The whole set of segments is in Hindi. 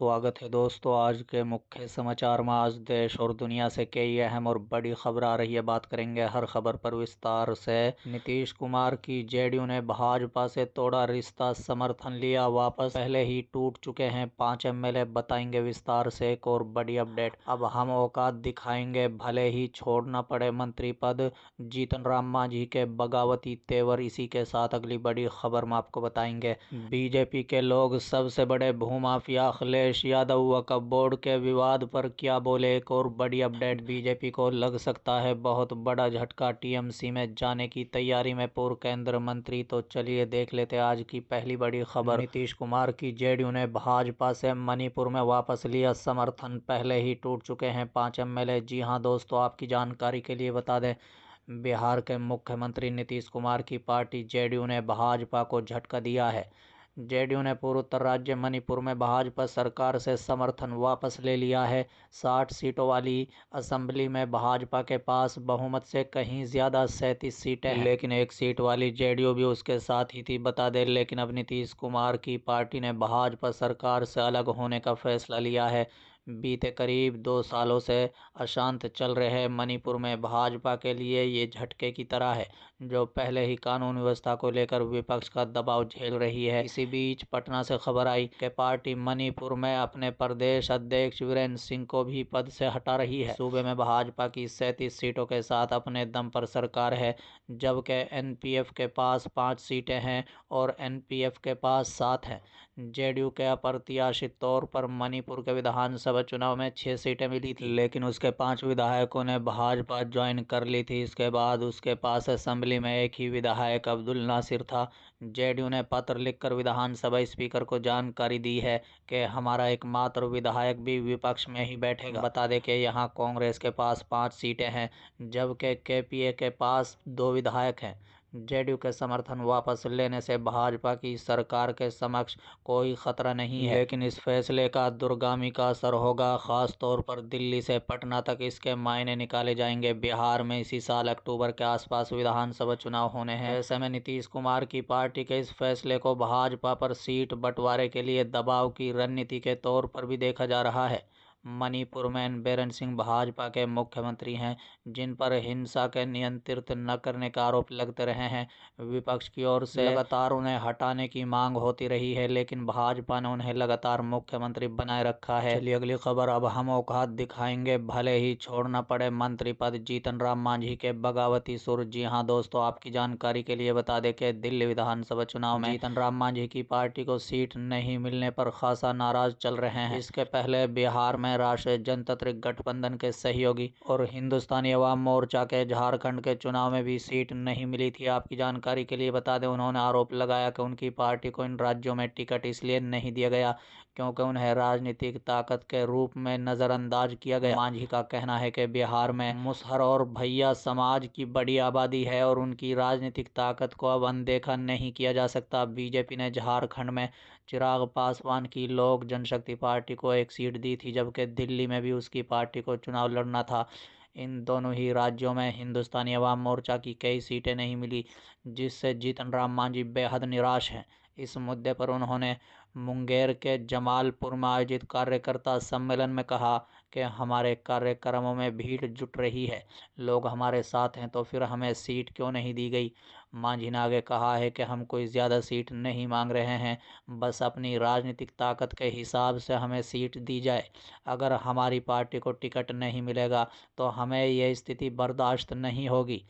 स्वागत है दोस्तों। आज के मुख्य समाचार में आज देश और दुनिया से कई अहम और बड़ी खबर आ रही है। बात करेंगे हर खबर पर विस्तार से। नीतीश कुमार की जेडीयू ने भाजपा से तोड़ा रिश्ता, समर्थन लिया वापस, पहले ही टूट चुके हैं 5 एमएलए। बताएंगे विस्तार से एक और बड़ी अपडेट। अब हम औकात दिखाएंगे भले ही छोड़ना पड़े मंत्री पद, जीतन राम मांझी के बगावती तेवर। इसी के साथ अगली बड़ी खबर में आपको बताएंगे बीजेपी के लोग सबसे बड़े भूमाफिया अखिलेश यादव वक्फ बोर्ड के विवाद पर क्या बोले। एक और बड़ी अपडेट, बीजेपी को लग सकता है बहुत बड़ा झटका, टीएमसी में जाने की तैयारी में पूर्व केंद्रीय मंत्री। तो चलिए देख लेते हैं आज की पहली बड़ी खबर। नीतीश कुमार की जेडीयू ने भाजपा से मणिपुर में वापस लिया समर्थन, पहले ही टूट चुके हैं 5 एमएलए। जी हां दोस्तों, आपकी जानकारी के लिए बता दें, बिहार के मुख्यमंत्री नीतीश कुमार की पार्टी जेडीयू ने भाजपा को झटका दिया है। जेडीयू ने पूर्वोत्तर राज्य मणिपुर में भाजपा सरकार से समर्थन वापस ले लिया है। 60 सीटों वाली असेंबली में भाजपा के पास बहुमत से कहीं ज्यादा 37 सीटें हैं, लेकिन एक सीट वाली जेडीयू भी उसके साथ ही थी। बता दें, लेकिन अब नीतीश कुमार की पार्टी ने भाजपा सरकार से अलग होने का फैसला लिया है। बीते करीब 2 सालों से अशांत चल रहे मणिपुर में भाजपा के लिए ये झटके की तरह है, जो पहले ही कानून व्यवस्था को लेकर विपक्ष का दबाव झेल रही है। इसी बीच पटना से खबर आई कि पार्टी मणिपुर में अपने प्रदेश अध्यक्ष वीरेंद्र सिंह को भी पद से हटा रही है। सूबे में भाजपा की 37 सीटों के साथ अपने दम पर सरकार है, जबकि एनपीएफ के पास 5 सीटें हैं और एनपीएफ के पास 7 हैं। जेडीयू के अप्रत्याशित तौर पर मणिपुर के विधानसभा चुनाव में 6 सीटें मिली थी, लेकिन उसके 5 विधायकों ने भाजपा ज्वाइन कर ली थी। इसके बाद उसके पास असेंबली में एक ही विधायक अब्दुल नासिर था। जेडीयू ने पत्र लिखकर विधानसभा स्पीकर को जानकारी दी है कि हमारा एकमात्र विधायक भी विपक्ष में ही बैठेगा। बता दें कि यहाँ कांग्रेस के पास 5 सीटें हैं, जबकि केपीए के पास 2 विधायक हैं। जेडीयू के समर्थन वापस लेने से भाजपा की सरकार के समक्ष कोई खतरा नहीं है, लेकिन इस फैसले का दूरगामी का असर होगा, खास तौर पर दिल्ली से पटना तक इसके मायने निकाले जाएंगे। बिहार में इसी साल अक्टूबर के आसपास विधानसभा चुनाव होने हैं। ऐसे में नीतीश कुमार की पार्टी के इस फैसले को भाजपा पर सीट बंटवारे के लिए दबाव की रणनीति के तौर पर भी देखा जा रहा है। मणिपुर में बीरेन सिंह भाजपा के मुख्यमंत्री हैं, जिन पर हिंसा के नियंत्रित न करने का आरोप लगते रहे हैं। विपक्ष की ओर से लगातार उन्हें हटाने की मांग होती रही है, लेकिन भाजपा ने उन्हें लगातार मुख्यमंत्री बनाए रखा है। चलिए अगली खबर। अब हम औकात दिखाएंगे भले ही छोड़ना पड़े मंत्री पद, जीतन राम मांझी के बगावती सुर। जी हां दोस्तों, आपकी जानकारी के लिए बता दें कि दिल्ली विधानसभा चुनाव में जीतन राम मांझी की पार्टी को सीट नहीं मिलने पर खासा नाराज चल रहे हैं। इसके पहले बिहार में राष्ट्रीय जनतांत्रिक गठबंधन के सहयोगी और हिंदुस्तानी अवाम मोर्चा के झारखंड के चुनाव में भी सीट नहीं मिली थी। आपकी जानकारी के लिए बता दें, उन्होंने आरोप लगाया कि उनकी पार्टी को इन राज्यों में टिकट इसलिए नहीं दिया गया क्योंकि उन्हें राजनीतिक ताकत के रूप में नजरअंदाज किया गया। मांझी का कहना है कि बिहार में मुसहर और भैया समाज की बड़ी आबादी है और उनकी राजनीतिक ताकत को अब अनदेखा नहीं किया जा सकता। बीजेपी ने झारखंड में चिराग पासवान की लोक जनशक्ति पार्टी को 1 सीट दी थी, जबकि दिल्ली में भी उसकी पार्टी को चुनाव लड़ना था। इन दोनों ही राज्यों में हिंदुस्तानी अवाम मोर्चा की कई सीटें नहीं मिली, जिससे जीतन राम मांझी बेहद निराश हैं। इस मुद्दे पर उन्होंने मुंगेर के जमालपुर में आयोजित कार्यकर्ता सम्मेलन में कहा कि हमारे कार्यक्रमों में भीड़ जुट रही है, लोग हमारे साथ हैं, तो फिर हमें सीट क्यों नहीं दी गई। मांझी ने आगे कहा है कि हम कोई ज़्यादा सीट नहीं मांग रहे हैं, बस अपनी राजनीतिक ताकत के हिसाब से हमें सीट दी जाए। अगर हमारी पार्टी को टिकट नहीं मिलेगा तो हमें यह स्थिति बर्दाश्त नहीं होगी।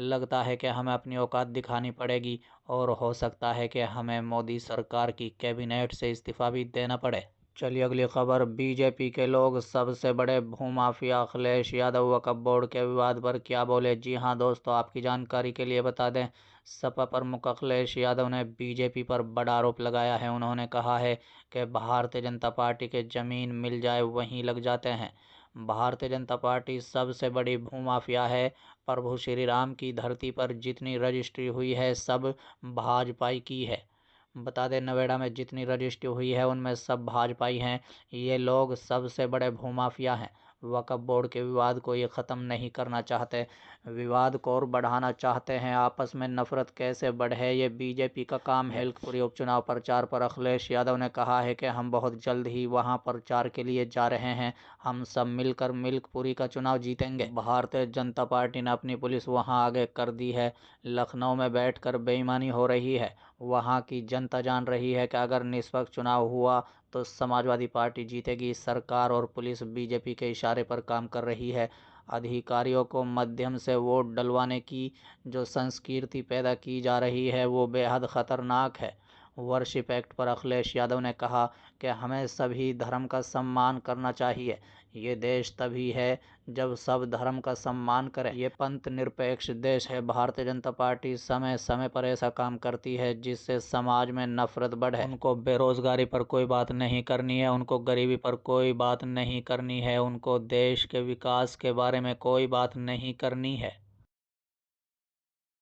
लगता है कि हमें अपनी औकात दिखानी पड़ेगी और हो सकता है कि हमें मोदी सरकार की कैबिनेट से इस्तीफा भी देना पड़े। चलिए अगली खबर। बीजेपी के लोग सबसे बड़े भूमाफिया अखिलेश यादव वक्फ बोर्ड के विवाद पर क्या बोले। जी हां दोस्तों, आपकी जानकारी के लिए बता दें, सपा प्रमुख अखिलेश यादव ने बीजेपी पर बड़ा आरोप लगाया है। उन्होंने कहा है कि भारतीय जनता पार्टी के जमीन मिल जाए वहीं लग जाते हैं। भारतीय जनता पार्टी सबसे बड़ी भूमाफिया है। प्रभु श्री राम की धरती पर जितनी रजिस्ट्री हुई है सब भाजपाई की है। बता दें, नोएडा में जितनी रजिस्ट्री हुई है उनमें सब भाजपाई हैं। ये लोग सबसे बड़े भूमाफिया हैं। वक्फ बोर्ड के विवाद को ये ख़त्म नहीं करना चाहते, विवाद को और बढ़ाना चाहते हैं। आपस में नफरत कैसे बढ़े, ये बीजेपी का काम है। मिल्कपुरी उपचुनाव प्रचार पर अखिलेश यादव ने कहा है कि हम बहुत जल्द ही वहां प्रचार के लिए जा रहे हैं, हम सब मिलकर मिल्कपुरी का चुनाव जीतेंगे। भारतीय जनता पार्टी ने अपनी पुलिस वहां आगे कर दी है। लखनऊ में बैठकर बेईमानी हो रही है। वहां की जनता जान रही है कि अगर निष्पक्ष चुनाव हुआ तो समाजवादी पार्टी जीतेगी। सरकार और पुलिस बीजेपी के इशारे पर काम कर रही है। अधिकारियों को माध्यम से वोट डलवाने की जो संस्कृति पैदा की जा रही है वो बेहद खतरनाक है। वर्शिप एक्ट पर अखिलेश यादव ने कहा कि हमें सभी धर्म का सम्मान करना चाहिए। ये देश तभी है जब सब धर्म का सम्मान करें। ये पंथ निरपेक्ष देश है। भारतीय जनता पार्टी समय समय पर ऐसा काम करती है जिससे समाज में नफरत बढ़े। उनको बेरोजगारी पर कोई बात नहीं करनी है, उनको गरीबी पर कोई बात नहीं करनी है, उनको देश के विकास के बारे में कोई बात नहीं करनी है।